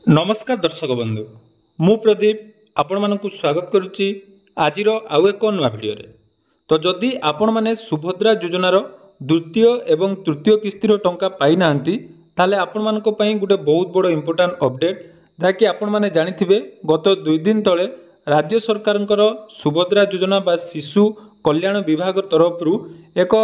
नमस्कार दर्शक बंधु मु प्रदीप आपण मानकु स्वागत करुच्ची आज आउ एक नुआ भिडियो तो जदि आपण माने सुभद्रा योजनार द्वितीय एवं तृतीय किस्तिर टंका पाई नांती ताले आपण मानको पई गुटे बहुत बड़ इंपोर्टेंट अपडेट जाकि आपण माने जानिथिबे गत 2 दिन तले राज्य सरकारंकर सुभद्रा योजना बा शिशु कल्याण विभाग तरफ एक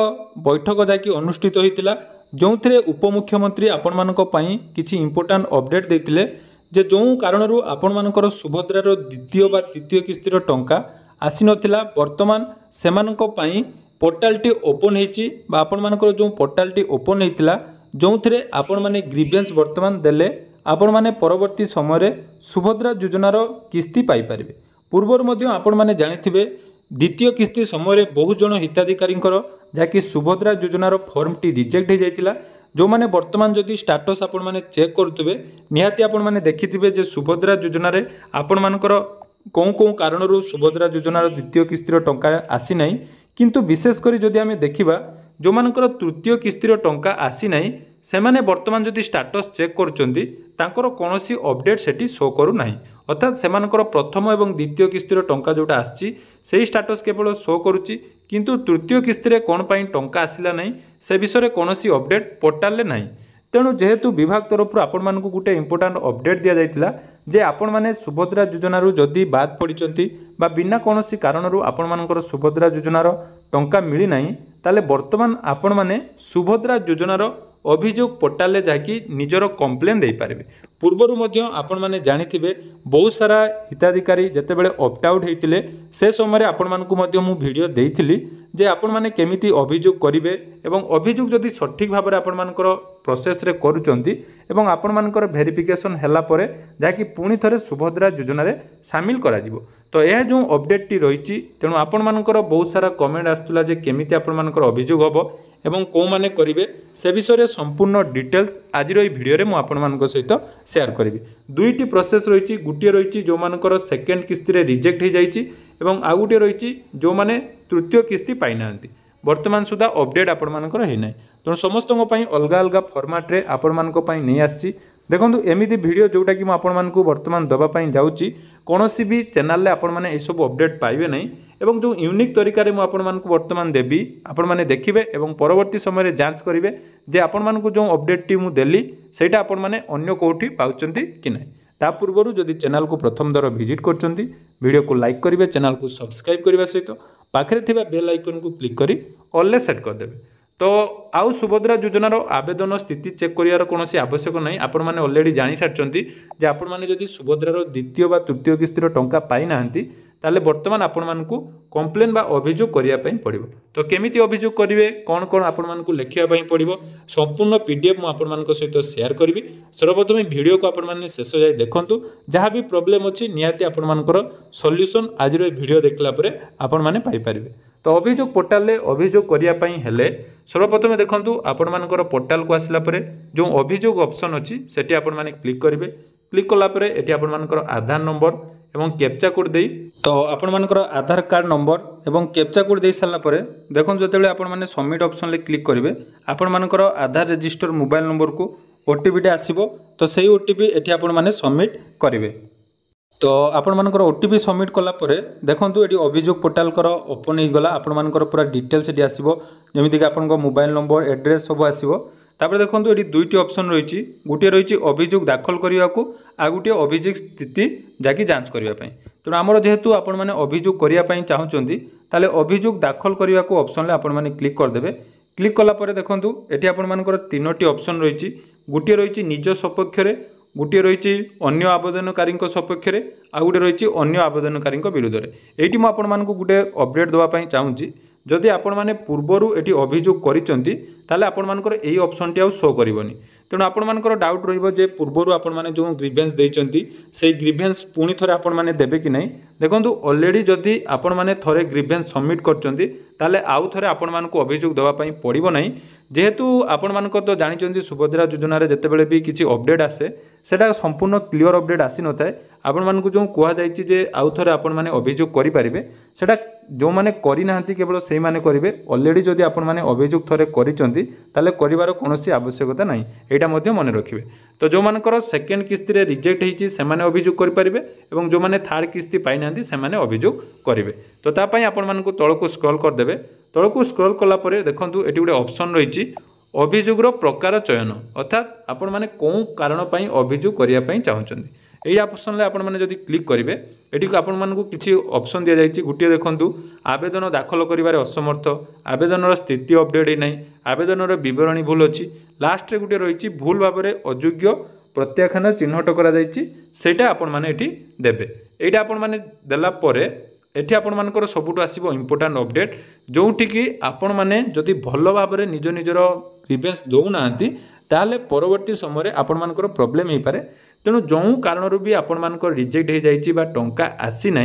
बैठक जाकि अनुष्ठित होइतिला जो उपमुख्यमंत्री आपण मानको पई किछि इंपोर्टेंट अपडेट देथिले जे जो कारण आपण मानकर सुभद्रार द्वितीय बा तृतीय किस्तिर टंका आसी नथिला वर्तमान सेमाननको पई पोर्टालटी ओपन हेची बा आपण मानकर जो पोर्टालटी ओपन हेतिला जोंथरे आपण माने ग्रीवेंस वर्तमान देले आपण माने परवर्ती समय रे सुभद्रा योजनार किस्ती पाई परिबे। पूर्वर मध्य आपण माने जानिथिबे द्वितीय किस्ती समय रे बहु जन हिताधिकारींकर जाकि सुभद्रा योजनार फॉर्म टी रिजेक्ट हो जाइतिला जो माने वर्तमान जदि स्टाटस आपण माने चेक करथुबे निहाती आपण माने देखिथिबे जे सुभद्रा योजना रे आपण मानकर कौ कारणरू सुभद्रा योजनार द्वितीय किस्तिर टंका आसी नाही किंतु विशेष करी जदि आमे देखिबा जो मानकर तृतीय किस्तिर टंका आसी नाही से माने वर्तमान जदि स्टाटस चेक करचंदी तांकर कोनोसी अपडेट सेठी शो करू नाही अर्थात सेमानकर प्रथम एवं द्वितीय किस्तिर टंका जोटा आसी सेही स्टाटस केवल शो करूची किंतु तृतीय किस्ती कौन पाई टंका आसला नहीं से विषय कौनसी अपडेट पोर्टाल नहीं तेणु जेहेतु विभाग तरफ आपण मानकु गुटे इंपोर्टेंट अपडेट दिया जाइतिला जे आपण माने सुभद्रा योजनारू जदि बाद पड़िचंती बा बिना कौनसी कारणरू आपण मानकर सुभद्रा योजनार टंका मिली नहीं ताले वर्तमान आपण माने सुभद्रा योजनार अभियोग पोर्टाल जाकि निजर कंप्लेन दे पारिबे। पूर्वरु मध्य आपण माने जानिथिबे बहुत सारा हिताधिकारी जेतेबेले ऑप्ट आउट हेतिले से समय रे आपण मानकु मध्य मु वीडियो देइथिली जे आपण माने केमिति अभियोग करिवे एवं अभियोग जदि सठिक भाव रे आपण मानकर प्रोसेस रे करूचंती एवं आपण मानकर वेरिफिकेशन हैला परे जाकि पुणी थरे सुभद्रा योजना रे शामिल करा जिवो। तो यह जो अपडेट टी रही तेणु आपण मानकर बहुत सारा कमेंट आसुला जे केमिति आपण मानकर अभियोग हबो एवं कौ माने करिवे से विषय संपूर्ण डिटेल्स आज भिडियो रे मु आपण मानक सहित शेयर करिवि। दुईटी प्रोसेस रही गुटे रही जो मानकर सेकेंड किस्ती रे रिजेक्ट हो जाइछि एवं आ गुटे रही जो माने तृतीय किस्ती पाई नांती वर्तमान सुधा अपडेट आपण मानकर हे नै तेणु समस्तक पई अलगा अलगा फॉर्मेट रे आपण मानक पई नै आछि। देखंतु एमिति वीडियो जोटा कि आपण मानकु वर्तमान दबा पई जाउछि कोनोसी भी चैनल रे आपण माने ए सब अपडेट पाइबे नै एवं जो यूनिक तरीका रे मु आपण मानकु वर्तमान देबी आपण माने देखिबे एवं परवर्ती समय रे जांच करिवे जे आपण मानकु जो अपडेट टी मु देली सेटा आपण माने अन्य कोठी पाउचंती कि नै। ता पूर्वरु जदि चैनल को प्रथम दर विजिट करचंती वीडियो को लाइक करिवे चैनल को सब्सक्राइब करबा सहित पाखरे थिबा बेल आइकन को क्लिक करी ऑल ले सेट कर देबे। तो आउ सुभद्रा योजनार आवेदन स्थिति चेक करियार कोनोसी आवश्यक नहीं आपण माने ऑलरेडी जानि सारचंती जे आपण माने जदि सुभद्रार द्वितीय बा तृतीय किस्तिर टंका पाई नाहंती ताले वर्तमान आपण मानकु कंप्लेन बा अभियोग करिया पई पड़िबो। तो केमिति अभियोग करिवे कोन कोन आपण मानकु लेखिया पई पड़िबो संपूर्ण पीडीएफ मु आपण मानक सहित शेयर करबी। सर्वप्रथम वीडियो को आपण माने शेष जाय देखंतु जहाँ भी प्रॉब्लम अछि नियाती आपण मानकर सॉल्यूशन आज रो वीडियो देखला परे आपण माने पाई परिबे। तो अभियोग पोर्टाल ले अभियोग करिया पई हेले सर्वप्रथम देखंतु आपण मानकर पोर्टाल को आसला परे जो अभियोग ऑप्शन अछि सेठी आपण माने क्लिक करिवे। क्लिक कला परे एठी आपण मानकर आधार नंबर एवं कैप्चा कोड देई तो आपण मानकर आधार कार्ड नंबर एवं कैप्चा कोड देई सारला परे देखन जतेले आपण माने सबमिट ऑप्शन ले क्लिक करिवे आपण मानकर आधार रजिस्टर मोबाइल नंबर को ओटीपी टे आसीबो तो सेही ओटीपी एठी आपण माने सबमिट करिवे। तो आपण मानकर ओटीपी सबमिट कला परे देखंतु एठी अभियोग पोर्टाल कर ओपन हे गला आपण मानकर पूरा डिटेल्स एठी आसीबो जेमिति कि आपन को मोबाइल नंबर एड्रेस सब आसीबो। तापर देखंतु एठी दुईटी ऑप्शन रहिछि गुटे रहिछि अभियोग दाखल करिया को आ गुटे अभियोग स्थिति जाकी जांच करिया पई तेणु आमर जेहेतु आपण माने अभियोग करिया पई चाहुचंदी ताले अभियोग दाखल करिया को ऑप्शन ले आपण माने क्लिक कर देबे। क्लिक कला परे देखंतु एठी आपण मानकर तीनोटी ऑप्शन रहिछि गुटे रहिछि निज सपक्ष रे गुटे रही अन्य आवेदनकारी सपक्ष में आ गए रही अन्य आवेदनकारी विरुद्ध में ये आपण मानक गोटे अपडेट देवाई चाहूँगी जदि आपण मैंने पूर्वर ये अभियोग करें आपण मानकर यही ऑप्शन टी शो करनी तेणु आपण मानकर डाउट रे पूर्वर आपण मैंने जो ग्रीवेंस देइचंती से ग्रीवेंस पुणी थे आपण मैंने देबे कि नहीं देखंतु ऑलरेडी जदि आपण मैंने थोड़े ग्रीवेंस सबमिट करचंती ताले आउ थोड़े आपण मानक अभियोग देवाई पड़ो नहीं जेहेतु आपण मानक तो जानिचंती सुभद्रा योजना रे जेतेबेले भी किछि अपडेट आसे सेटा संपूर्ण क्लियर अपडेट आसी न थाए आपण मानकु जो कुहा जायछि जे आउ थरे आपण माने अभियोग करि परिबे सेटा जो माने करि नाहंती केवल सेही माने करिवे ऑलरेडी जदि आपण माने अभियोग थरे करिसंती ताले करिवार कोनोसी आवश्यकता नाही एटा मध्ये मन रखिबे। तो जो मानकर सेकेंड किस्ती रे रिजेक्ट हेछि से माने अभियोग करि परिबे एवं जो माने थर्ड किस्ती पाइ नाहंती से माने अभियोग करिवे। तो ता पई आपण मानकु तळकु स्क्रॉल कर देबे। तळकु स्क्रॉल कला परे देखंतु एटी गुडे ऑप्शन रहिछि अभियोगर प्रकार चयन अर्थात आपण माने कोन कारण पई अभियोग करिया पई चाहुचंदी एई ऑप्शन ले आपण माने जदि क्लिक करिवे एटी को आपण मानकु किछि ऑप्शन दिया जायछि गुटिया देखंतु आवेदन दाखल करिवारे असमर्थ आवेदनर स्थिति अपडेट नै आवेदनर विवरणी भूल अछि लास्ट रे गुटिया रहिछि भूल भाबरे अयोग्य प्रत्याख्यान चिन्हट करा जायछि सेटा आपण माने एटी देबे। एटा आपण माने देला परे एठी आपण मानकर सबुठ आसीबो इंपोर्टेंट अपडेट जोठी कि आपण माने जदि भल भाबरे निज निजर ग्रीवेंस दउ नांती ताले परवर्ती समय आपण मानकर प्रॉब्लम हे पारे। तेणु जो कारण भी आपण मानकर रिजेक्ट हो जाइए बा टंका आसी ना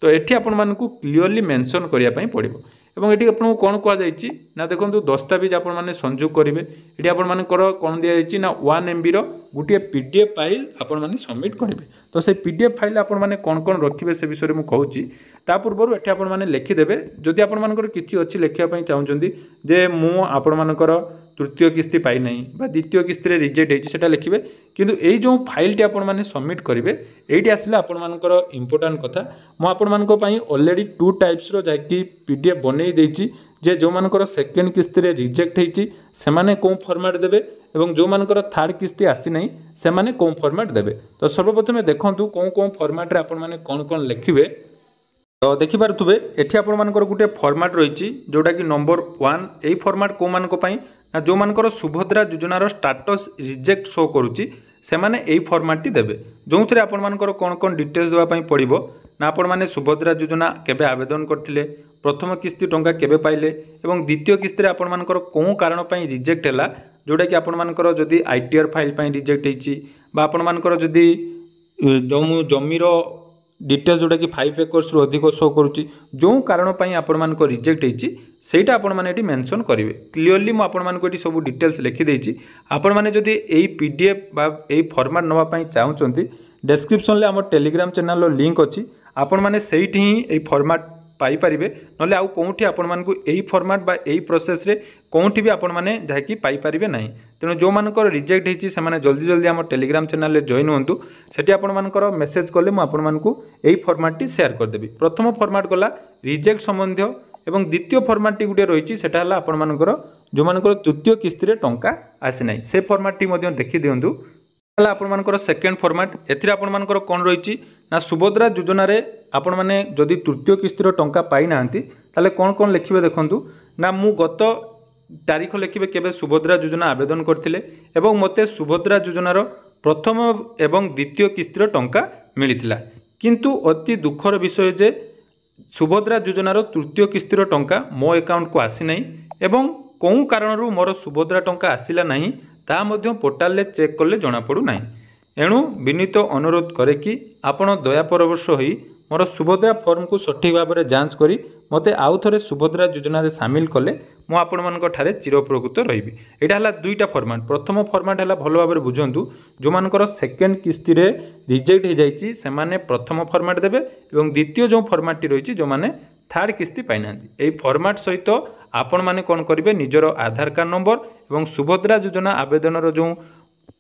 तो ये आपण मानकु क्लियरली मेंशन करिया पई पड़िबो एवं एटी आपन कोन कह जाइए ना देखंतु दस्तावेज आपण माने संयोग करिवे एटी आपण मानकर कोन दिया जाइए ना 1 MB रो गुटिए PDF फाइल आपण माने सबमिट करिवे। तो से PDF फाइल आपण माने कोन कोन रखिबे से विषय मु कहूची ता पूर्व एठी आपण माने लिखि देबे जदि आपण मानकर किछि अछि लेखिया पई चाहुचंदी जे मु आपण मानकर तृतीय किस्ती पाई नहीं बा द्वितीय किस्ती रे रिजेक्ट हेछि सेटा लिखिबे किंतु एई जो फाइल टी आपण माने सबमिट करिवे एठी आसिले आपण मानकर इंपोर्टेंट कथा मु आपण मानको पई ऑलरेडी 2 टाइप्स रो जाकी PDF बनै देछि जे जो मानकर सेकंड किस्ती रे रिजेक्ट हेछि से माने कोन फॉर्मेट देबे एवं जो मानकर थर्ड किस्ती आसी नहीं से माने कोन फॉर्मेट देबे। तो सर्वप्रथम देखंतु कोन कोन फॉर्मेट रे आपण माने कोन कोन लिखिबे तो देखि पारुथबे एठी आपण मानकर गुटे फॉर्मेट रहिछि जोटा कि नंबर 1 एई फॉर्मेट को मानको पई ना जो मानकर सुभद्रा योजनार स्टाटस रिजेक्ट शो करुच्ची से माने एई फॉर्मेट देबे जो थे आपण मानकर कोन कोन डिटेल्स देवा पई पड़िबो ना आपण माने सुभद्रा योजना केबे आवेदन करथिले प्रथम किस्ती टंका केबे पाइले एवं द्वितीय किस्ती रे आपण मानकर कोन कारण पई रिजेक्ट हैला जोटा कि आपण मानकर जदी ITR फाइल पई रिजेक्ट हेछि बा आपण मानकर जदी जमीर डिटेल्स जोटा कि 5 एकर्स रु अधिक शो करुच्ची जो कारण पई आपण मानको रिजेक्ट हेछि सेटा आपण माने एटी मेंशन करिवे क्लियरली मु आपण मानको एटी सब डिटेल्स लिखि देछि। आपण माने जदी एई PDF बा एई फॉर्मेट नवा पई चाहुचंती डिस्क्रिप्शन ले हमर टेलीग्राम चैनल रो लिंक अछि आपण माने सेठी ही एई फॉर्मेट पाई परिबे नले आउ कोठी आपण मानको एई फॉर्मेट बा एई प्रोसेस रे कोठी भी आपण माने जाकी पाई परिबे नाही। तेणु जो मानकर रिजेक्ट हेछि से माने जल्दी जल्दी हमर टेलीग्राम चैनल ले जॉइन होंतु सेठी आपण मानकर मेसेज करले मु आपण मानको एई फॉर्मेट टी शेयर कर देबी। प्रथम फॉर्मेट गला रिजेक्ट संबंधी एवं द्वितीय फॉर्मेट टी गुटे रहिछि सेटा हला आपण मानकर जो मानकर तृतीय किस्ती रे टंका आसी नाही से फॉर्मेट टी मध्ये देखि दियंतु हला आपण मानकर सेकंड फॉर्मेट एथिरे आपण मानकर कोन रहिछि ना सुभद्रा योजना रे आपण माने जदि तृतीय किस्ती रो टंका पाई नाहंती ताले कोन कोन लिखिबे देखंतु ना मु गत तारीख लिखिबे केबे सुभद्रा योजना आवेदन करथिले एवं मते सुभद्रा योजनार प्रथम एवं द्वितीय किस्ती रो टंका मिलिथिला किंतु अति दुखर विषय जे सुभद्रा योजनार तृतीय किस्ती रो टंका मो अकाउंट को आसी नाही एवं कोन कारणरू मोर सुभद्रा टंका आसिला नाही ता मध्य पोर्टाल ले चेक करले जणा पडू नाही। एणु विनीत अनुरोध करे कि आपण दया परवश होई मोर सुभद्रा फॉर्म को सठिक भाव में जांच करी मते आउ थरे सुभद्रा योजना रे शामिल कले मु आपण मानक ठारे चिरप्रकृत रहिबी। एटा हला दुईटा फॉर्मेट प्रथम फॉर्मेट हला भलो भाव में बुझंतु जो मानकर सेकंड किस्ती रे रिजेक्ट हो जाइछि से माने प्रथम फॉर्मेट देबे एवं द्वितीय जो फॉर्मेट टी रहिछि जो माने थर्ड किस्ती पाइ नांती एई फॉर्मेट सहित आपण माने कोन करिवे निजर आधार कार्ड नंबर एवं सुभद्रा योजना आवेदन रो जो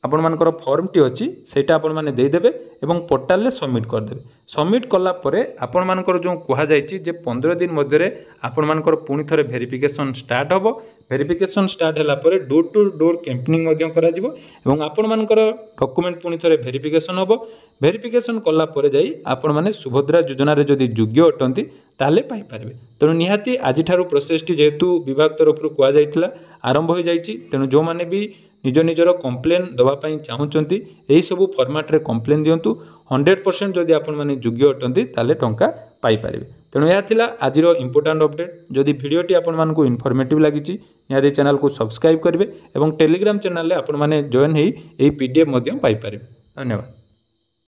आपण मानकर फॉर्म टी अछि सेटा आपण माने देई देबे एवं पोर्टल ले सबमिट कर देबे। सबमिट कला परे आपण मानकर जो कहा जायछि जे 15 दिन मध्य रे आपण मानकर पुनी थरे वेरिफिकेशन स्टार्ट होबो। वेरिफिकेशन स्टार्ट हला परे डोर टू डोर कैंपेनिंग मध्य करा जिवो एवं आपण मानकर डॉक्यूमेंट पुनी थरे वेरिफिकेशन होबो। वेरिफिकेशन कला परे जाई आपण माने सुभद्रा योजना रे जदी योग्य अटंती ताले पाई परिबे। तेणु निहाती आज ठारू प्रोसेस टी जेतु विभाग तरफ रु कुआ जायतिला आरंभ हो जायछि तेणु जो माने भी निज निजर कंप्लेन दवाई चाहूँगी यही सब फॉर्मेट रे कंप्लेन दिंतु 100% जदि आपण माने योग्य अटंती ताले टंका पाई परिबे। तेणु यह थिला आजिर इंपोर्टेंट अपडेट। जदि वीडियोटी आपण मानकु इनफॉर्मेटिव लागिछि निहाती चैनल को सब्सक्राइब करेंगे और टेलीग्राम चैनल रे आपण माने जॉइन होई एई PDF मध्यम पाई परिबे। धन्यवाद।